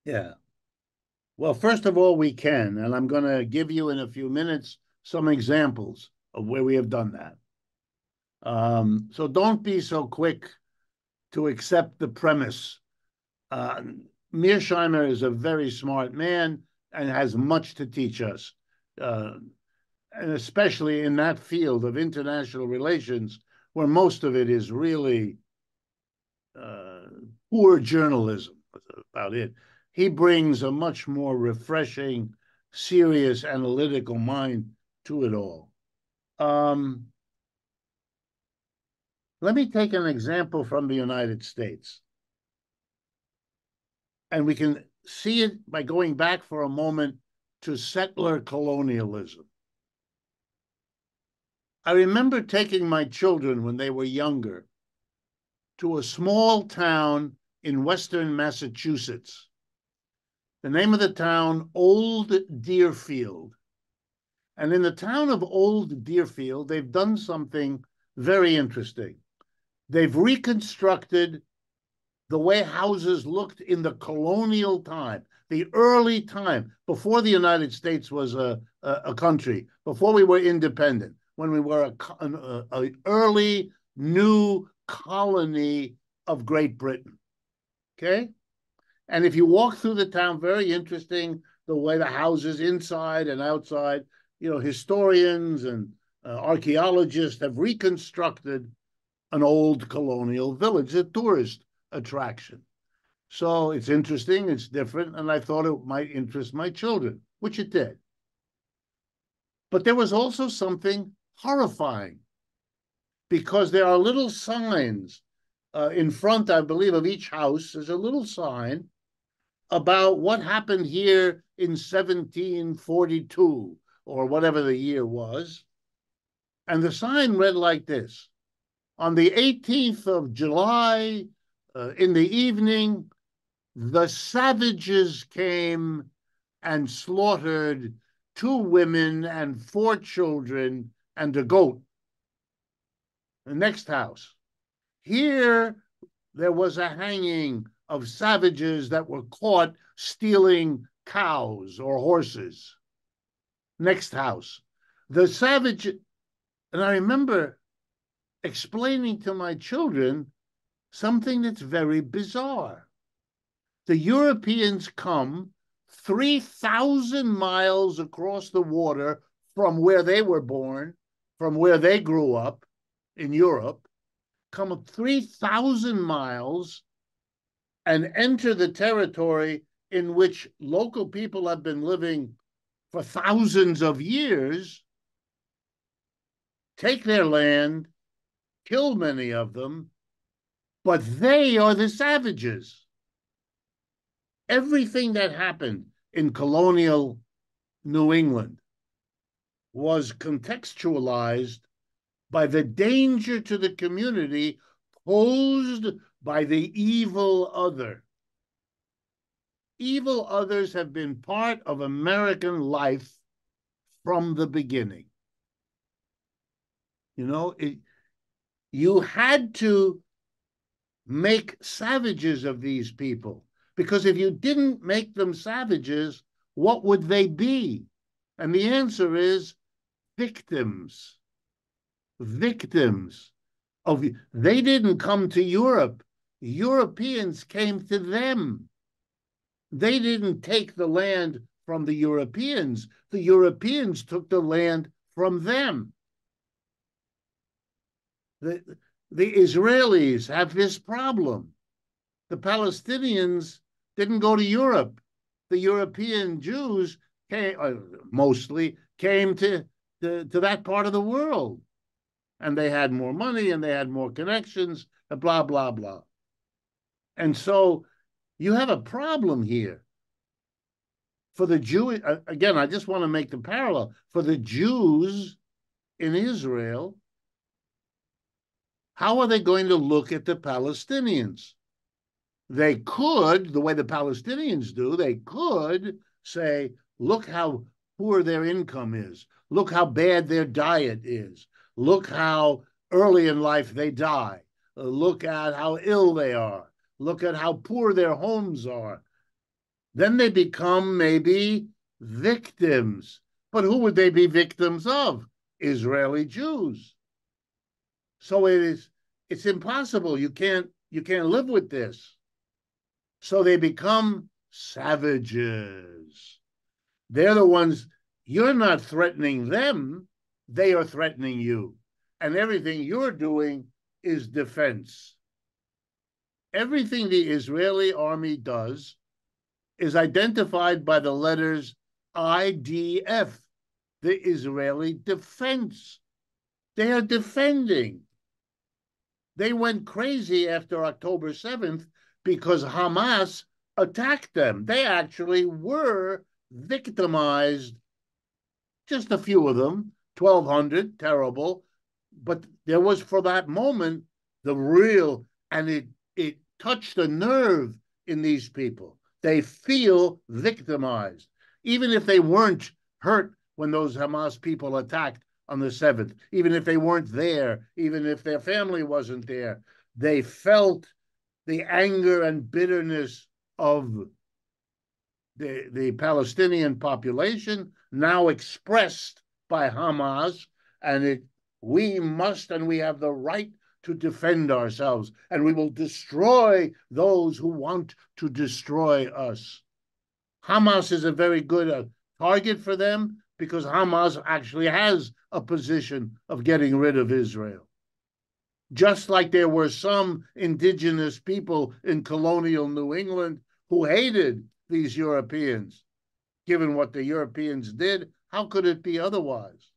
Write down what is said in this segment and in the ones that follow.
Yeah. Well, first of all, we can, and I'm going to give you in a few minutes some examples of where we have done that. So don't be so quick to accept the premise. Uh, Mearsheimer is a very smart man and has much to teach us, uh, and especially in that field of international relations, where most of it is really uh, poor journalism. That's about it. He brings a much more refreshing, serious, analytical mind to it all. Um, Let me take an example from the United States. And we can see it by going back for a moment to settler colonialism. I remember taking my children when they were younger to a small town in western Massachusetts. The name of the town, Old Deerfield. And in the town of Old Deerfield, they've done something very interesting. They've reconstructed the way houses looked in the colonial time, the early time, before the United States was a country, before we were independent, when we were an early new colony of Great Britain. Okay? And if you walk through the town, very interesting the way the houses inside and outside, historians and archaeologists have reconstructed an old colonial village, a tourist attraction. So it's interesting, it's different, and I thought it might interest my children, which it did. But there was also something horrifying because there are little signs in front, I believe, of each house. There's a little sign about what happened here in 1742 or whatever the year was. And the sign read like this: on the 18th of July, in the evening, the savages came and slaughtered 2 women and 4 children and a goat. The next house. Here, there was a hanging of savages that were caught stealing cows or horses. Next house. The savage, and I remember explaining to my children something that's very bizarre. The Europeans come 3,000 miles across the water from where they were born, from where they grew up in Europe, come 3,000 miles and enter the territory in which local people have been living for thousands of years, take their land, kill many of them, but they are the savages. Everything that happened in colonial New England was contextualized by the danger to the community posed by the evil other. Evil others have been part of American life from the beginning. You had to make savages of these people, because if you didn't make them savages, what would they be? And the answer is victims. Victims of, they didn't come to Europe. Europeans came to them. They didn't take the land from the Europeans. The Europeans took the land from them. The Israelis have this problem. The Palestinians didn't go to Europe. The European Jews mostly came to that part of the world. And they had more money and they had more connections, blah, blah, blah. And so you have a problem here. For the Jew, again, I just want to make the parallel. For the Jews in Israel, how are they going to look at the Palestinians? They could, the way the Palestinians do, they could say, look how poor their income is. Look how bad their diet is. Look how early in life they die. Look at how ill they are. Look at how poor their homes are. Then they become maybe victims. But who would they be victims of? Israeli Jews. So it's impossible. You can't live with this. So they become savages. They're the ones, you're not threatening them, they are threatening you. And everything you're doing is defense. Everything the Israeli army does is identified by the letters IDF, the Israeli Defense. They are defending. They went crazy after October 7th because Hamas attacked them. They actually were victimized, just a few of them, 1,200, terrible. But there was, for that moment, the real, and it touched a nerve in these people. They feel victimized, even if they weren't hurt when those Hamas people attacked on the 7th, even if they weren't there, even if their family wasn't there. They felt the anger and bitterness of the Palestinian population, now expressed by Hamas, and we must and we have the right to defend ourselves, and we will destroy those who want to destroy us. Hamas is a very good target for them because Hamas actually has a position of getting rid of Israel. Just like there were some indigenous people in colonial New England who hated these Europeans. Given what the Europeans did, how could it be otherwise?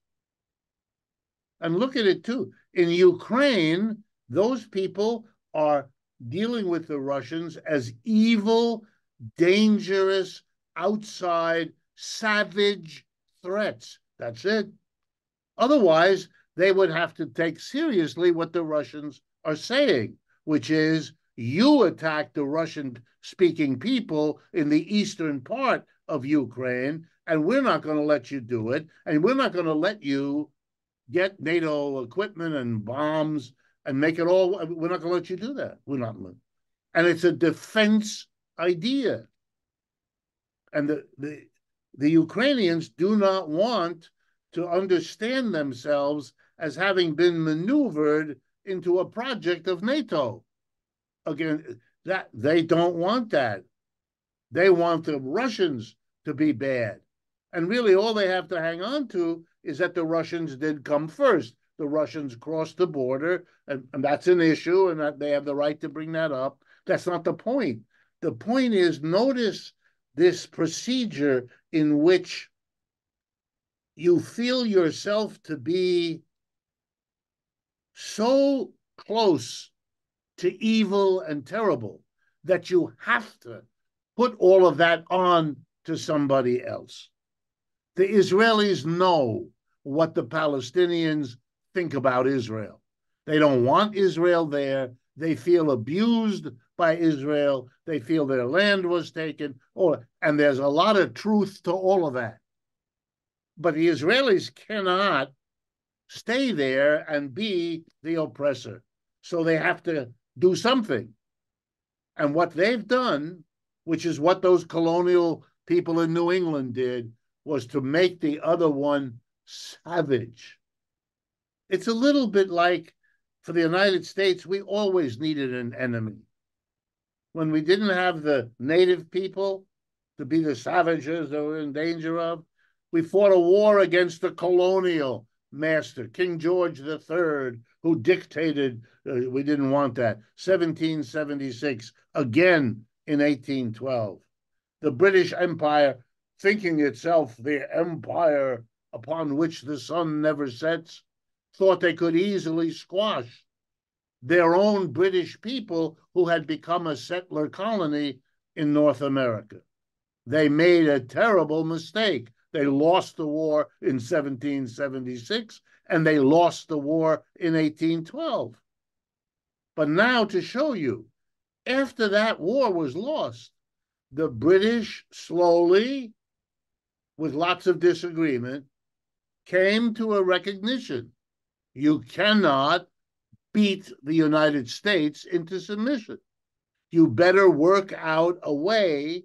And look at it too. In Ukraine, those people are dealing with the Russians as evil, dangerous, outside, savage threats. That's it. Otherwise, they would have to take seriously what the Russians are saying, which is, you attack the Russian-speaking people in the eastern part of Ukraine, and we're not going to let you do it, and we're not going to let you get NATO equipment and bombs and make it all. We're not going to let you do that. We're not. And it's a defense idea. And the Ukrainians do not want to understand themselves as having been maneuvered into a project of NATO. Again, that they don't want that. They want the Russians to be bad. And really all they have to hang on to is that the Russians did come first. The Russians crossed the border, and that's an issue, and that they have the right to bring that up. That's not the point. The point is, notice this procedure in which you feel yourself to be so close to evil and terrible that you have to put all of that on to somebody else. The Israelis know what the Palestinians think about Israel. They don't want Israel there. They feel abused by Israel. They feel their land was taken. And there's a lot of truth to all of that. But the Israelis cannot stay there and be the oppressor. So they have to do something. And what they've done, which is what those colonial people in New England did, was to make the other one savage. It's a little bit like, for the United States, we always needed an enemy. When we didn't have the native people to be the savages that we're in danger of, we fought a war against the colonial master, King George III, who dictated, we didn't want that, 1776, again in 1812. The British Empire, thinking itself the empire upon which the sun never sets, thought they could easily squash their own British people who had become a settler colony in North America. They made a terrible mistake. They lost the war in 1776, and they lost the war in 1812. But now, to show you, after that war was lost, the British slowly, with lots of disagreement, came to a recognition. You cannot beat the United States into submission. You better work out a way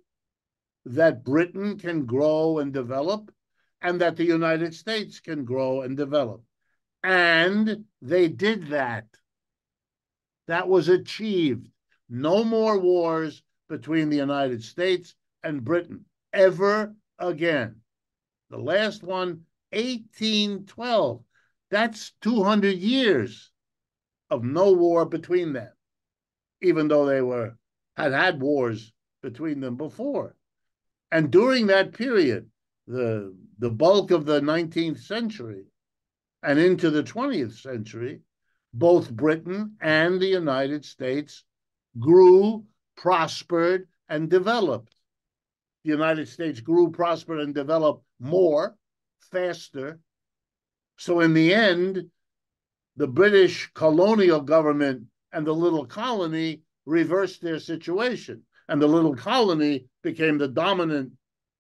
that Britain can grow and develop and that the United States can grow and develop. And they did that. That was achieved. No more wars between the United States and Britain ever again. The last one, 1812. That's 200 years of no war between them, even though they had wars between them before. And during that period, the bulk of the 19th century and into the 20th century, both Britain and the United States grew, prospered, and developed. The United States grew, prospered, and developed more, faster. So in the end, the British colonial government and the little colony reversed their situation. And the little colony became the dominant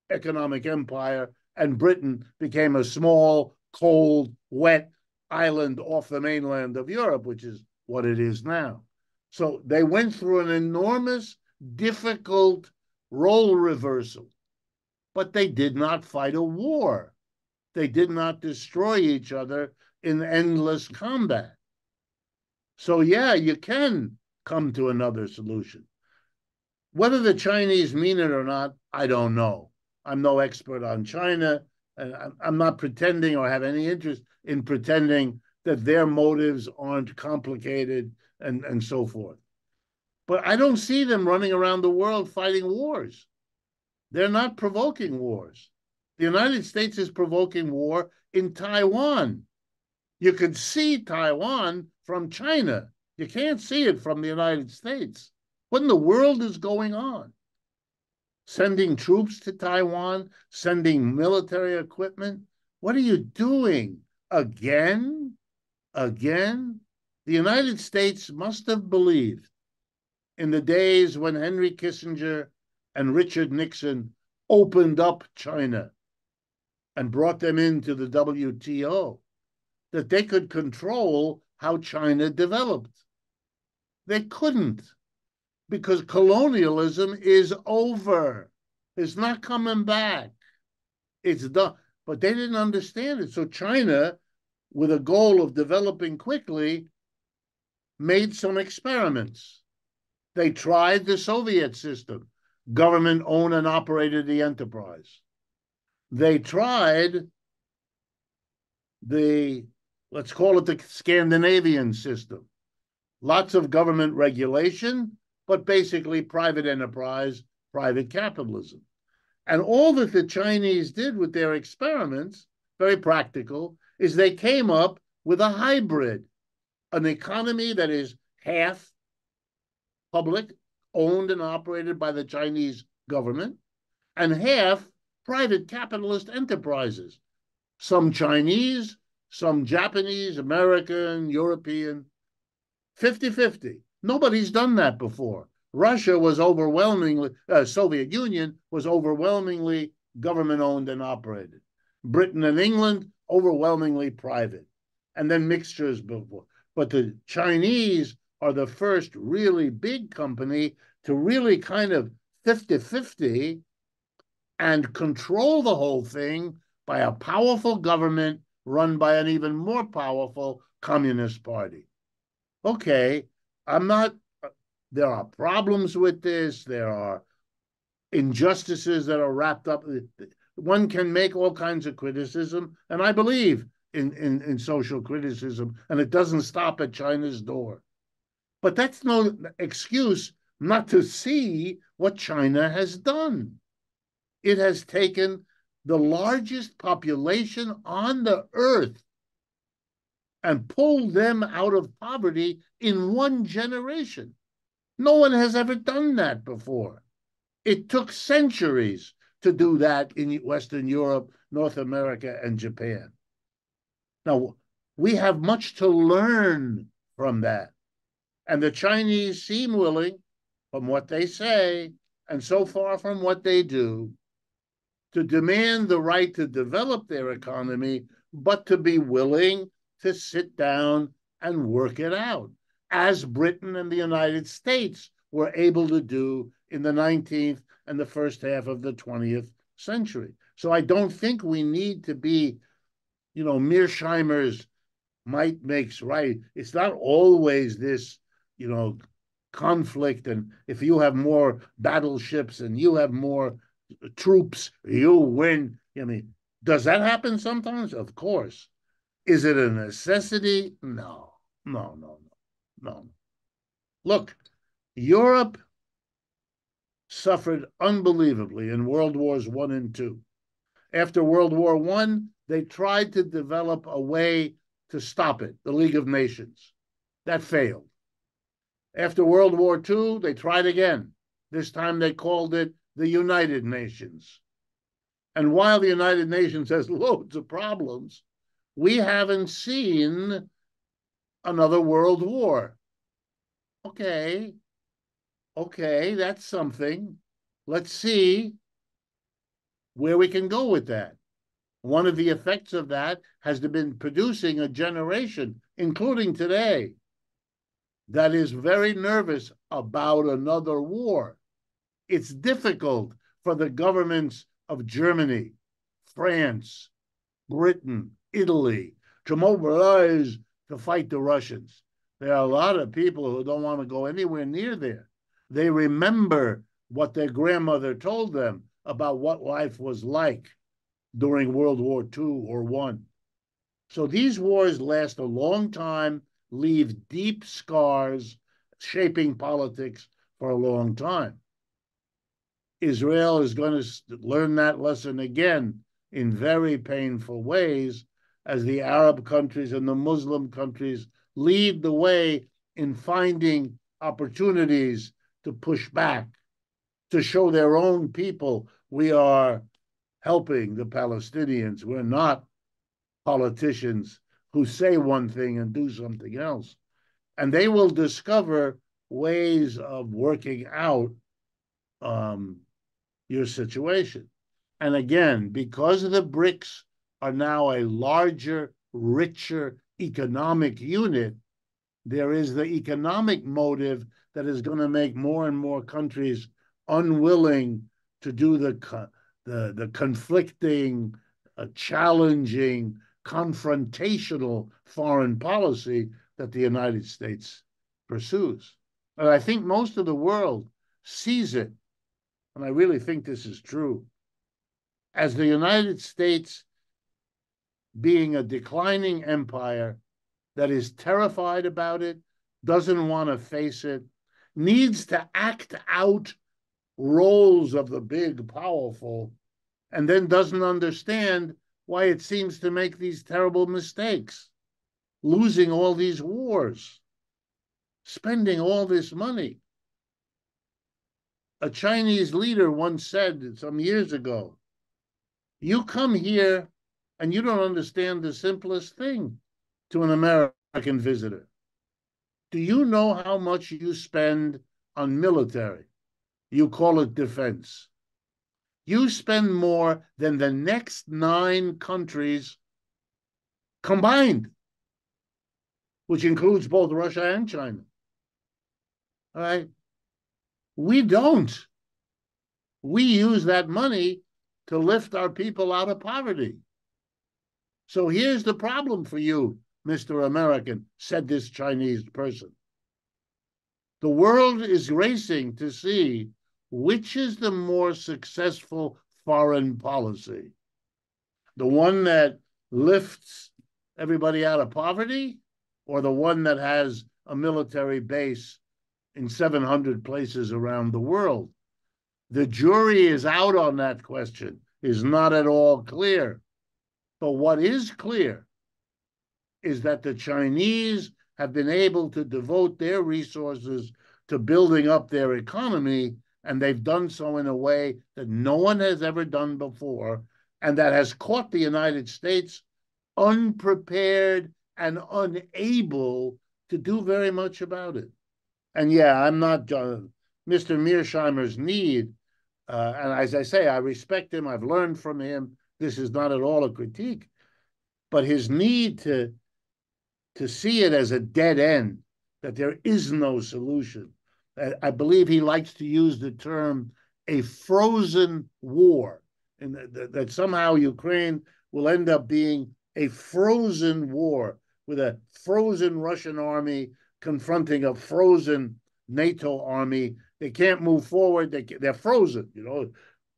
economic empire, and Britain became a small, cold, wet island off the mainland of Europe, which is what it is now. So they went through an enormous, difficult role reversal, but they did not fight a war. They did not destroy each other in endless combat. So yeah, you can come to another solution. Whether the Chinese mean it or not, I don't know. I'm no expert on China, and I'm not pretending or have any interest in pretending that their motives aren't complicated and so forth. But I don't see them running around the world fighting wars. They're not provoking wars. The United States is provoking war in Taiwan. You can see Taiwan from China. You can't see it from the United States. What in the world is going on? Sending troops to Taiwan, sending military equipment. What are you doing? Again? Again? The United States must have believed in the days when Henry Kissinger and Richard Nixon opened up China and brought them into the WTO, that they could control how China developed. They couldn't, because colonialism is over. It's not coming back. It's done. But they didn't understand it. So China, with a goal of developing quickly, made some experiments. They tried the Soviet system. Government owned and operated the enterprise. They tried let's call it the Scandinavian system. Lots of government regulation, but basically private enterprise, private capitalism. And all that the Chinese did with their experiments, very practical, is they came up with a hybrid, an economy that is half public, owned and operated by the Chinese government, and half private capitalist enterprises, some Chinese, some Japanese, American, European, 50-50. Nobody's done that before. Russia was overwhelmingly, Soviet Union was overwhelmingly government-owned and operated. Britain and England, overwhelmingly private. And then mixtures before. But the Chinese are the first really big company to really kind of 50-50 and control the whole thing by a powerful government run by an even more powerful Communist Party. Okay, there are problems with this. There are injustices that are wrapped up. One can make all kinds of criticism, and I believe in social criticism, and it doesn't stop at China's door. But that's no excuse not to see what China has done. It has taken the largest population on the earth and pulled them out of poverty in one generation. No one has ever done that before. It took centuries to do that in Western Europe, North America, and Japan. Now, we have much to learn from that. And the Chinese seem willing, from what they say, and so far from what they do, to demand the right to develop their economy, but to be willing to sit down and work it out, as Britain and the United States were able to do in the 19th and the first half of the 20th century. So I don't think we need to be, Mearsheimer's might makes right. It's not always this, you know, conflict. And if you have more battleships and you have more troops, you win. I mean, does that happen sometimes? Of course. Is it a necessity? No, no, no, no, no. Look, Europe suffered unbelievably in World Wars One and Two. After World War One, they tried to develop a way to stop it, the League of Nations. That failed. After World War II, they tried again. This time they called it the United Nations. And while the United Nations has loads of problems, we haven't seen another world war. Okay, that's something. Let's see where we can go with that. One of the effects of that has been producing a generation, including today, that is very nervous about another war. It's difficult for the governments of Germany, France, Britain, Italy to mobilize to fight the Russians. There are a lot of people who don't want to go anywhere near there. They remember what their grandmother told them about what life was like during World War II or One. So these wars last a long time, leave deep scars, shaping politics for a long time. Israel is going to learn that lesson again in very painful ways as the Arab countries and the Muslim countries lead the way in finding opportunities to push back, to show their own people we are helping the Palestinians. We're not politicians who say one thing and do something else. And they will discover ways of working out your situation. And again, because the BRICS are now a larger, richer economic unit, there is the economic motive that is going to make more and more countries unwilling to do the conflicting, challenging, confrontational foreign policy that the United States pursues. And I think most of the world sees it, and I really think this is true, as the United States being a declining empire that is terrified about it, doesn't want to face it, needs to act out roles of the big, powerful, and then doesn't understand why it seems to make these terrible mistakes, losing all these wars, spending all this money. A Chinese leader once said some years ago, you come here and you don't understand the simplest thing to an American visitor. Do you know how much you spend on military? You call it defense. You spend more than the next 9 countries combined, which includes both Russia and China. All right? We don't. We use that money to lift our people out of poverty. So here's the problem for you, Mr. American, said this Chinese person. The world is racing to see which is the more successful foreign policy. The one that lifts everybody out of poverty, or the one that has a military base in 700 places around the world? The jury is out on that question, is not at all clear. But what is clear is that the Chinese have been able to devote their resources to building up their economy, and they've done so in a way that no one has ever done before, and that has caught the United States unprepared and unable to do very much about it. And yeah, I'm not Mr. Mearsheimer's need. And as I say, I respect him. I've learned from him. This is not at all a critique. But his need to see it as a dead end, that there is no solution, I believe he likes to use the term a frozen war, and that somehow Ukraine will end up being a frozen war with a frozen Russian army confronting a frozen NATO army. They can't move forward. They're frozen,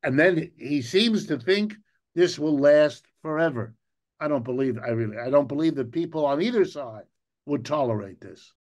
And then he seems to think this will last forever. I don't believe that people on either side would tolerate this.